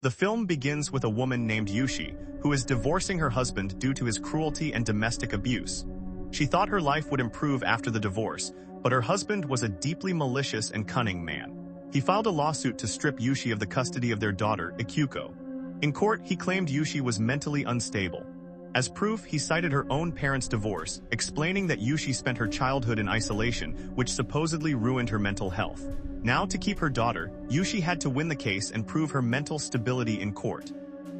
The film begins with a woman named Yushi, who is divorcing her husband due to his cruelty and domestic abuse. She thought her life would improve after the divorce, but her husband was a deeply malicious and cunning man. He filed a lawsuit to strip Yushi of the custody of their daughter, Ikuko. In court, he claimed Yushi was mentally unstable. As proof, he cited her own parents' divorce, explaining that Yushi spent her childhood in isolation, which supposedly ruined her mental health. Now, to keep her daughter, Yushi had to win the case and prove her mental stability in court.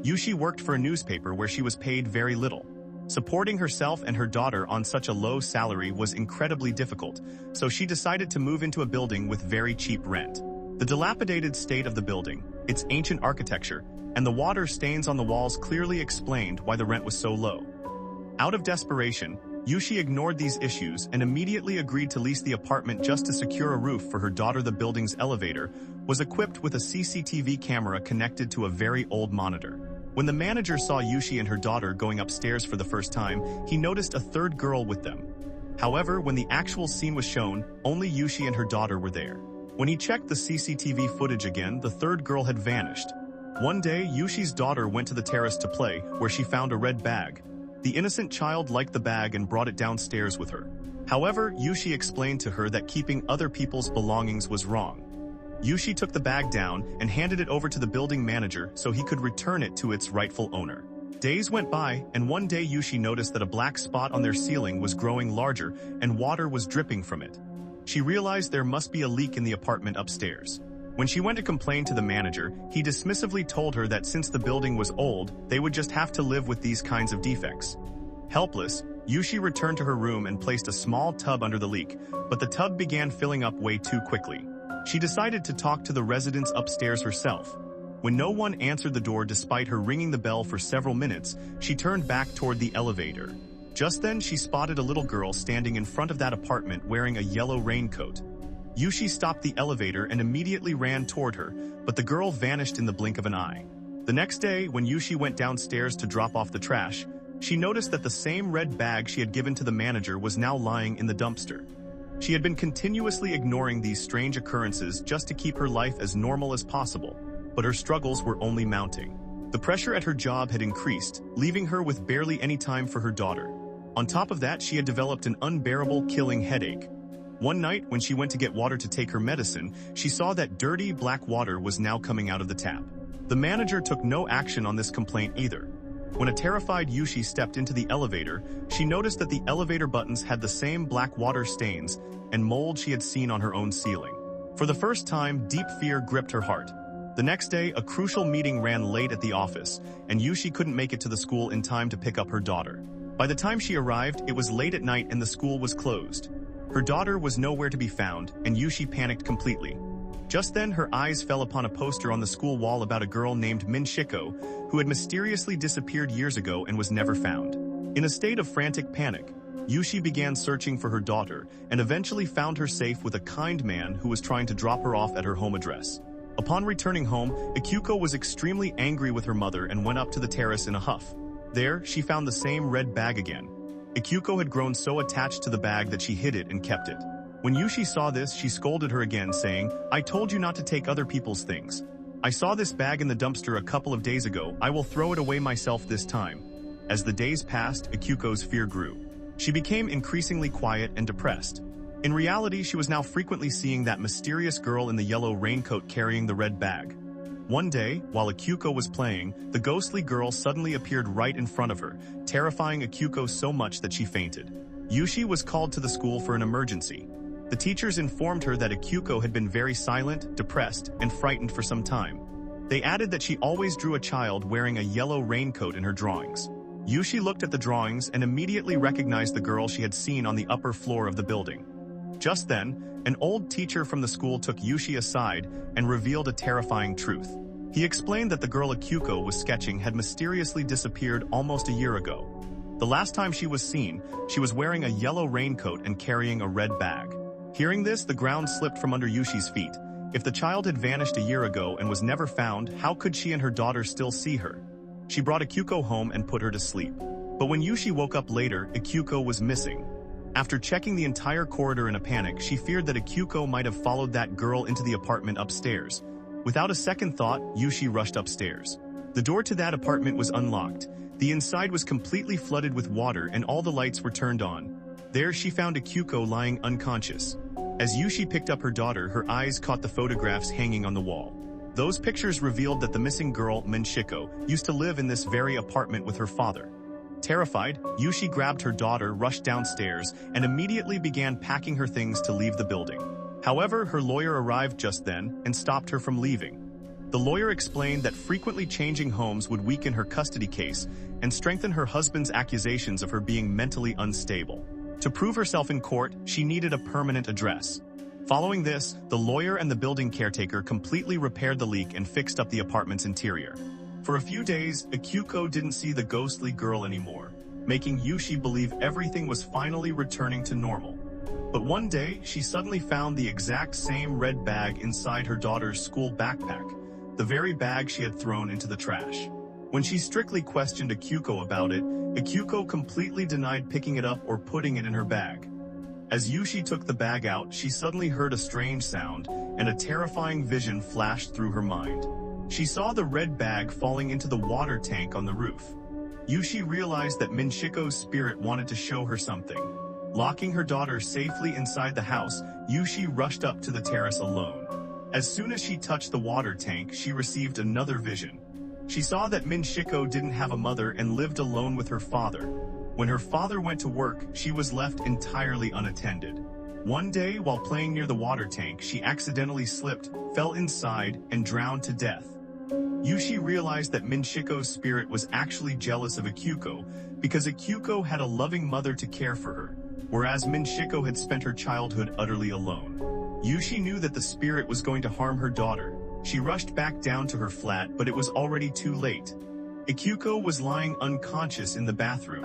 Yushi worked for a newspaper where she was paid very little. Supporting herself and her daughter on such a low salary was incredibly difficult, so she decided to move into a building with very cheap rent. The dilapidated state of the building, its ancient architecture, and the water stains on the walls clearly explained why the rent was so low. Out of desperation, Yushi ignored these issues and immediately agreed to lease the apartment just to secure a roof for her daughter. The building's elevator was equipped with a CCTV camera connected to a very old monitor. When the manager saw Yushi and her daughter going upstairs for the first time, he noticed a third girl with them. However, when the actual scene was shown, only Yushi and her daughter were there. When he checked the CCTV footage again, the third girl had vanished. One day, Yushi's daughter went to the terrace to play, where she found a red bag. The innocent child liked the bag and brought it downstairs with her. However, Yushi explained to her that keeping other people's belongings was wrong. Yushi took the bag down and handed it over to the building manager so he could return it to its rightful owner. Days went by, and one day Yushi noticed that a black spot on their ceiling was growing larger and water was dripping from it. She realized there must be a leak in the apartment upstairs. When she went to complain to the manager, he dismissively told her that since the building was old, they would just have to live with these kinds of defects. Helpless, Yushi returned to her room and placed a small tub under the leak, but the tub began filling up way too quickly. She decided to talk to the residents upstairs herself. When no one answered the door despite her ringing the bell for several minutes, she turned back toward the elevator. Just then, she spotted a little girl standing in front of that apartment wearing a yellow raincoat. Yushi stopped the elevator and immediately ran toward her, but the girl vanished in the blink of an eye. The next day, when Yushi went downstairs to drop off the trash, she noticed that the same red bag she had given to the manager was now lying in the dumpster. She had been continuously ignoring these strange occurrences just to keep her life as normal as possible, but her struggles were only mounting. The pressure at her job had increased, leaving her with barely any time for her daughter. On top of that, she had developed an unbearable, killing headache. One night, when she went to get water to take her medicine, she saw that dirty, black water was now coming out of the tap. The manager took no action on this complaint either. When a terrified Yushi stepped into the elevator, she noticed that the elevator buttons had the same black water stains and mold she had seen on her own ceiling. For the first time, deep fear gripped her heart. The next day, a crucial meeting ran late at the office, and Yushi couldn't make it to the school in time to pick up her daughter. By the time she arrived, it was late at night and the school was closed. Her daughter was nowhere to be found, and Yushi panicked completely. Just then, her eyes fell upon a poster on the school wall about a girl named Minshiko, who had mysteriously disappeared years ago and was never found. In a state of frantic panic, Yushi began searching for her daughter and eventually found her safe with a kind man who was trying to drop her off at her home address. Upon returning home, Ikuko was extremely angry with her mother and went up to the terrace in a huff. There, she found the same red bag again. Ikuko had grown so attached to the bag that she hid it and kept it. When Yushi saw this, she scolded her again, saying, "I told you not to take other people's things. I saw this bag in the dumpster a couple of days ago. I will throw it away myself this time." As the days passed, Ikuko's fear grew. She became increasingly quiet and depressed. In reality, she was now frequently seeing that mysterious girl in the yellow raincoat carrying the red bag. One day, while Ikuko was playing, the ghostly girl suddenly appeared right in front of her, terrifying Ikuko so much that she fainted. Yushi was called to the school for an emergency. The teachers informed her that Ikuko had been very silent, depressed, and frightened for some time. They added that she always drew a child wearing a yellow raincoat in her drawings. Yushi looked at the drawings and immediately recognized the girl she had seen on the upper floor of the building. Just then, an old teacher from the school took Yushi aside and revealed a terrifying truth. He explained that the girl Ikuko was sketching had mysteriously disappeared almost a year ago. The last time she was seen, she was wearing a yellow raincoat and carrying a red bag. Hearing this, the ground slipped from under Yushi's feet. If the child had vanished a year ago and was never found, how could she and her daughter still see her? She brought Ikuko home and put her to sleep. But when Yushi woke up later, Ikuko was missing. After checking the entire corridor in a panic, she feared that Ikuko might have followed that girl into the apartment upstairs. Without a second thought, Yushi rushed upstairs. The door to that apartment was unlocked. The inside was completely flooded with water and all the lights were turned on. There she found Akiko lying unconscious. As Yushi picked up her daughter, her eyes caught the photographs hanging on the wall. Those pictures revealed that the missing girl, Minchiko, used to live in this very apartment with her father. Terrified, Yushi grabbed her daughter, rushed downstairs, and immediately began packing her things to leave the building. However, her lawyer arrived just then and stopped her from leaving. The lawyer explained that frequently changing homes would weaken her custody case and strengthen her husband's accusations of her being mentally unstable. To prove herself in court, she needed a permanent address. Following this, the lawyer and the building caretaker completely repaired the leak and fixed up the apartment's interior. For a few days, Akiko didn't see the ghostly girl anymore, making Yushi believe everything was finally returning to normal. But one day, she suddenly found the exact same red bag inside her daughter's school backpack, the very bag she had thrown into the trash. When she strictly questioned Akiko about it, Akiko completely denied picking it up or putting it in her bag. As Yushi took the bag out, she suddenly heard a strange sound, and a terrifying vision flashed through her mind. She saw the red bag falling into the water tank on the roof. Yushi realized that Minchiko's spirit wanted to show her something. Locking her daughter safely inside the house, Yushi rushed up to the terrace alone. As soon as she touched the water tank, she received another vision. She saw that Minchiko didn't have a mother and lived alone with her father. When her father went to work, she was left entirely unattended. One day, while playing near the water tank, she accidentally slipped, fell inside, and drowned to death. Yushi realized that Minchiko's spirit was actually jealous of Akiko because Akiko had a loving mother to care for her, whereas Minchiko had spent her childhood utterly alone. Yushi knew that the spirit was going to harm her daughter. She rushed back down to her flat, but it was already too late. Akiko was lying unconscious in the bathroom.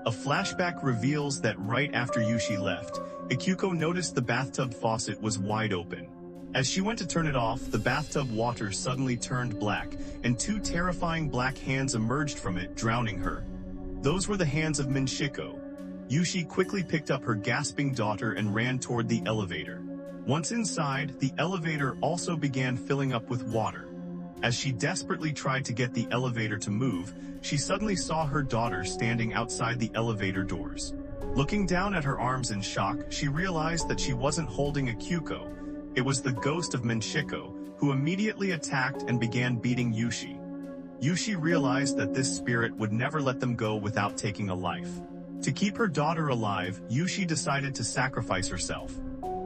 A flashback reveals that right after Yushi left, Akiko noticed the bathtub faucet was wide open. As she went to turn it off, the bathtub water suddenly turned black, and two terrifying black hands emerged from it, drowning her. Those were the hands of Minchiko. Yushi quickly picked up her gasping daughter and ran toward the elevator. Once inside, the elevator also began filling up with water. As she desperately tried to get the elevator to move, she suddenly saw her daughter standing outside the elevator doors. Looking down at her arms in shock, she realized that she wasn't holding Akiko. It was the ghost of Minchiko, who immediately attacked and began beating Yushi. Yushi realized that this spirit would never let them go without taking a life. To keep her daughter alive, Yushi decided to sacrifice herself.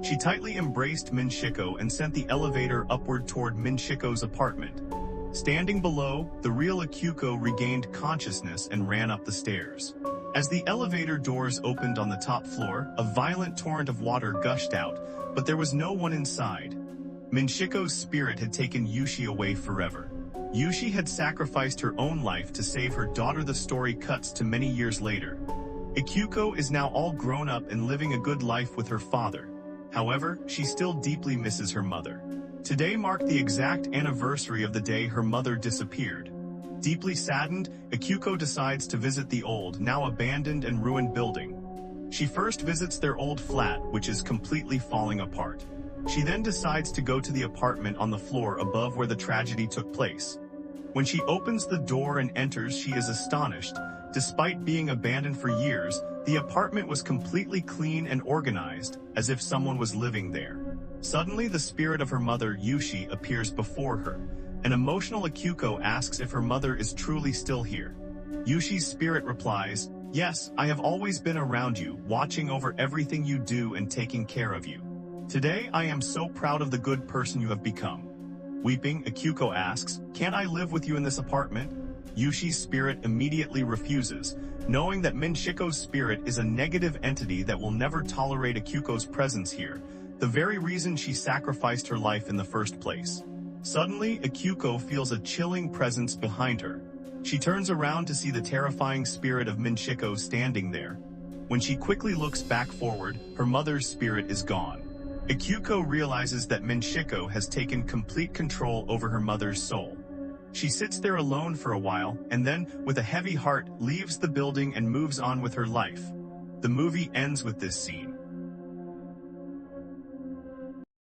She tightly embraced Minchiko and sent the elevator upward toward Minchiko's apartment. Standing below, the real Akiko regained consciousness and ran up the stairs. As the elevator doors opened on the top floor, a violent torrent of water gushed out, but there was no one inside. Minchiko's spirit had taken Yushi away forever. Yushi had sacrificed her own life to save her daughter. The story cuts to many years later. Akiko is now all grown up and living a good life with her father. However, she still deeply misses her mother. Today marked the exact anniversary of the day her mother disappeared. Deeply saddened, Akiko decides to visit the old, now abandoned and ruined building. She first visits their old flat, which is completely falling apart. She then decides to go to the apartment on the floor above where the tragedy took place. When she opens the door and enters, she is astonished. Despite being abandoned for years, the apartment was completely clean and organized, as if someone was living there. Suddenly, the spirit of her mother, Yushi, appears before her. An emotional Akiko asks if her mother is truly still here. Yushi's spirit replies, "Yes, I have always been around you, watching over everything you do and taking care of you. Today, I am so proud of the good person you have become." Weeping, Akiko asks, "Can't I live with you in this apartment?" Yushi's spirit immediately refuses, knowing that Minchiko's spirit is a negative entity that will never tolerate Akiko's presence here, the very reason she sacrificed her life in the first place. Suddenly, Akiko feels a chilling presence behind her. She turns around to see the terrifying spirit of Minchiko standing there. When she quickly looks back forward, her mother's spirit is gone. Akiko realizes that Minchiko has taken complete control over her mother's soul. She sits there alone for a while, and then, with a heavy heart, leaves the building and moves on with her life. The movie ends with this scene.